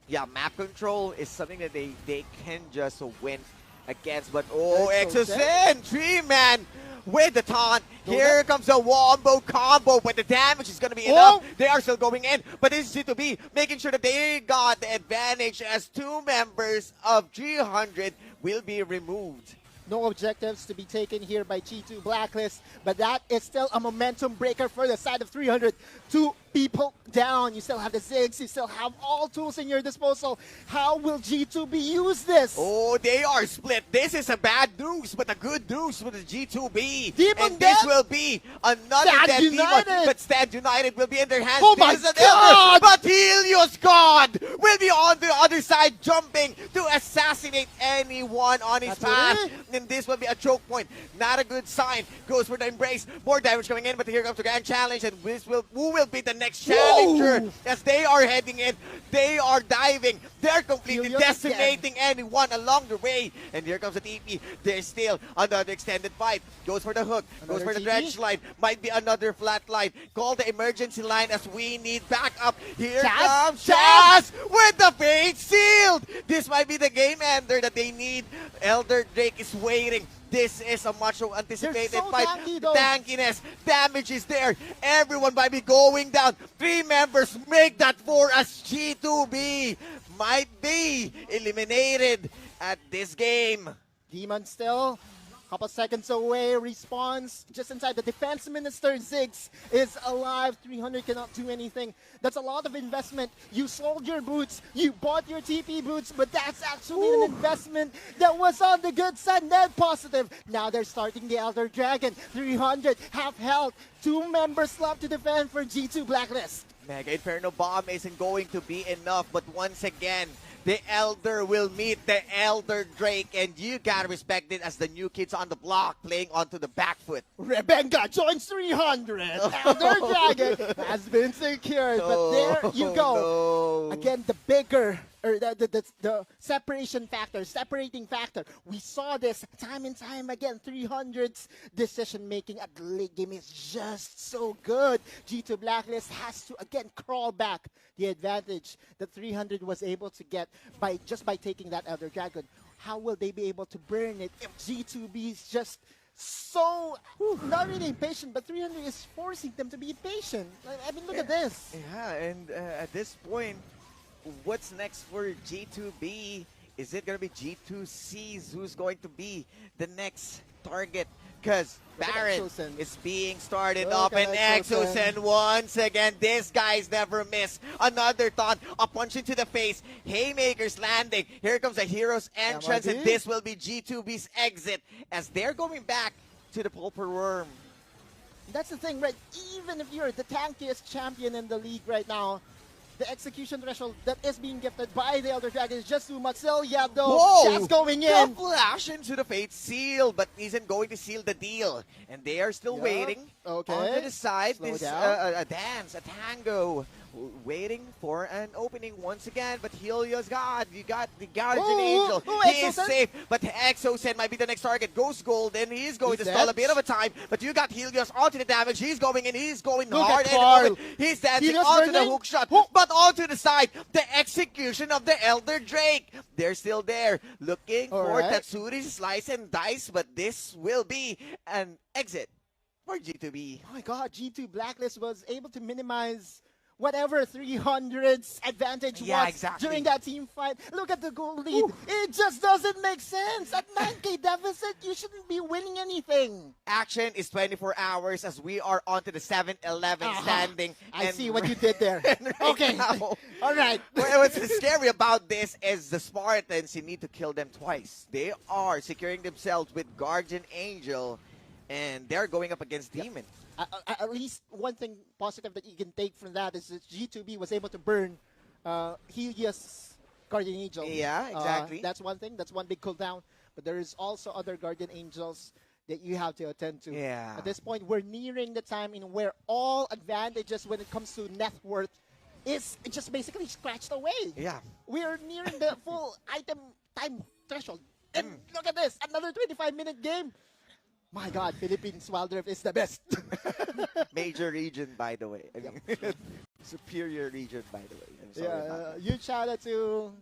Yeah, map control is something that they can just win against, but Exosen. Exosen, 3-man with the taunt. Here comes a wombo combo, but the damage is going to be enough. They are still going in, but this is G2B making sure that they got the advantage as 2 members of 300 will be removed. No objectives to be taken here by G2 Blacklist, but that is still a momentum breaker for the side of 300. 2 people down. You still have the Ziggs. You still have all tools in your disposal. How will G2B use this? Oh, they are split. This is a bad news, but a good news for the G2B. Demon and this will be another Stand dead United. demon, but Stand United will be in their hands. Oh my This is an God! Elder, but Helios God will be on the other side, jumping to assassinate anyone on his That's path. it. And this will be a choke point. Not a good sign. Goes for the embrace. More damage coming in, but here comes the grand challenge. And who will be the next challenger? As they are heading in, they are diving. They're completely Helios decimating anyone along the way. And here comes the TP. There's still another extended fight. Goes for the hook. Goes for the TP? dredge line. Might be another flat line. Call the emergency line as we need backup. Here Chaz? comes Chaz with the fate sealed. This might be the game ender that they need. Elder Drake is waiting. This is a much anticipated They're so fight. tanky, though. Tankiness, damage is there. Everyone might be going down. 3 members make that 4 as G2B might be eliminated at this game. Demon still couple seconds away, respawns just inside. The defense minister, Ziggs, is alive. 300 cannot do anything. That's a lot of investment. You sold your boots, you bought your TP boots, but that's actually an investment that was on the good side, net positive. Now they're starting the Elder Dragon. 300, half health. 2 members left to defend for G2 Blacklist. Mega Inferno Bomb isn't going to be enough, but once again, the Elder will meet the Elder Drake, and you gotta respect it as the new kids on the block playing onto the back foot. Rebecca joins 300. Elder Dragon has been secured, but there you go. No. Again, the bigger, or the separation factor, separating factor. We saw this time and time again. 300's decision-making at the late game is just so good. G2 Blacklist has to, again, crawl back the advantage that 300 was able to get by taking that Elder Dragon. How will they be able to burn it if G2B is just so, not really impatient, but 300 is forcing them to be patient. I mean, look at this. Yeah, and at this point, what's next for G2B? Is it going to be G2C's who's going to be the next target? Because Baron is being started up, and Exosen once again. This guy's never missed. Another taunt, a punch into the face. Haymakers landing. Here comes a hero's entrance, and this will be G2B's exit as they're going back to the Pulper Worm. That's the thing, right? Even if you're the tankiest champion in the league right now, the execution threshold that is being gifted by the Elder Dragon is just too much. Still, yeah, though, that's going in. The flash into the Fate Seal, but isn't going to seal the deal. And they are still waiting. Okay. On the side, Slow this down. a dance, a tango, waiting for an opening once again. But Helios, God, you got the Guardian Angel. He is safe, but Exosen might be the next target. Goes golden. He's going to stall a bit of a time, but you got Helios onto the damage. He's going in. He's going hard. And he's dancing onto the hook shot, but onto the side. The execution of the Elder Drake. They're still there, looking for Tatsuri's slice and dice, but this will be an exit for G2B. Oh my God, G2 Blacklist was able to minimize whatever 300's advantage was during that team fight. Look at the goal lead. It just doesn't make sense. At 9K deficit, you shouldn't be winning anything. Action is 24 hours as we are onto the 7-11 standing. I see what you did there. Okay. Now, all right. What's scary about this is the Spartans, you need to kill them twice. They are securing themselves with Guardian Angel, and they're going up against Demon. At least one thing positive that you can take from that is that G2B was able to burn Helios Guardian Angel. Yeah, exactly. That's one thing. That's one big cooldown. But there is also other Guardian Angels that you have to attend to. Yeah. At this point, we're nearing the time in where all advantages when it comes to net worth is just basically scratched away. Yeah. We're nearing the full item time threshold. And look at this, another 25-minute game. My God, Philippines Wild Rift is the best. Major region, by the way. I mean, superior region, by the way. I'm sorry. Huge shout out to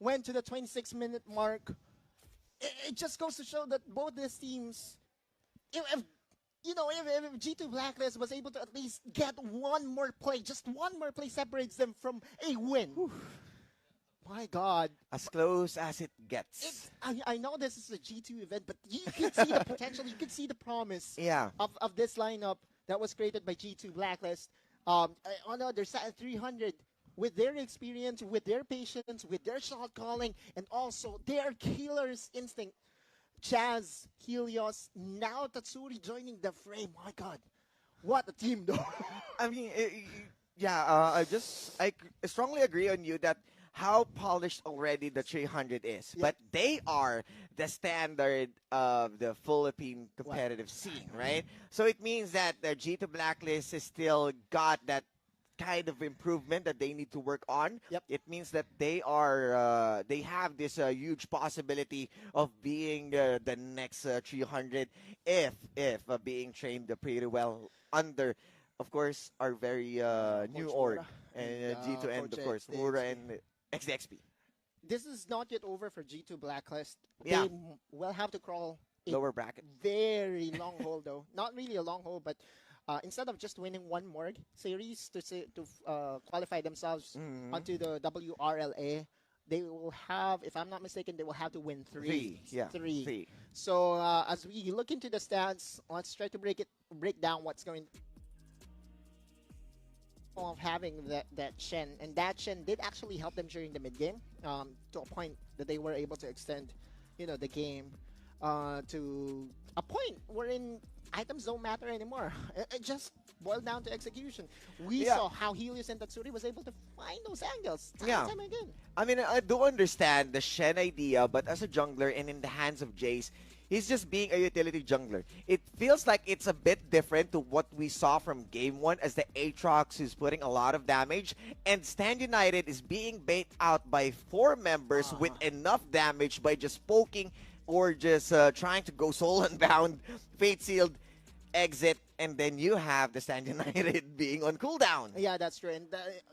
went to the 26-minute mark. It just goes to show that both these teams, if G2 Blacklist was able to at least get one more play, just one more play separates them from a win. Whew. My God. As close as it gets. I know this is a G2 event, but you can see the potential, you can see the promise of this lineup that was created by G2 Blacklist. On the other side, 300, with their experience, with their patience, with their shot calling, and also their killer's instinct. Jazz, Helios, now Tatsuri joining the fray. My God, what a team, though. I mean, I strongly agree on you that how polished already the 300 is. But they are the standard of the Philippine competitive scene, right? So it means that the G2 Blacklist has still got that kind of improvement that they need to work on. It means that they have this huge possibility of being the next 300 if being trained pretty well under, of course, our very new org and G2 and of course Mura and XDXP. This is not yet over for G2 Blacklist. They will have to crawl lower bracket. Very long hole though. Not really a long hole, but instead of just winning one morgue series to qualify themselves onto the WRL, they will have, if I'm not mistaken, they will have to win three. Three. So as we look into the stats, let's try to break down what's going of having that Shen, and that Shen did actually help them during the mid game to a point that they were able to extend, the game to a point wherein items don't matter anymore. It just boiled down to execution. We saw how Helios and Tatsuri was able to find those angles time and time again. I mean, I do understand the Shen idea, but as a jungler and in the hands of Jace, he's just being a utility jungler. It feels like it's a bit different to what we saw from Game 1 as the Aatrox is putting a lot of damage, and Stand United is being bait out by 4 members with enough damage by just poking or just trying to go soul unbound, fate sealed, exit, and then you have the Stand United being on cooldown. Yeah, that's true. And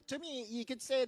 to me, you could say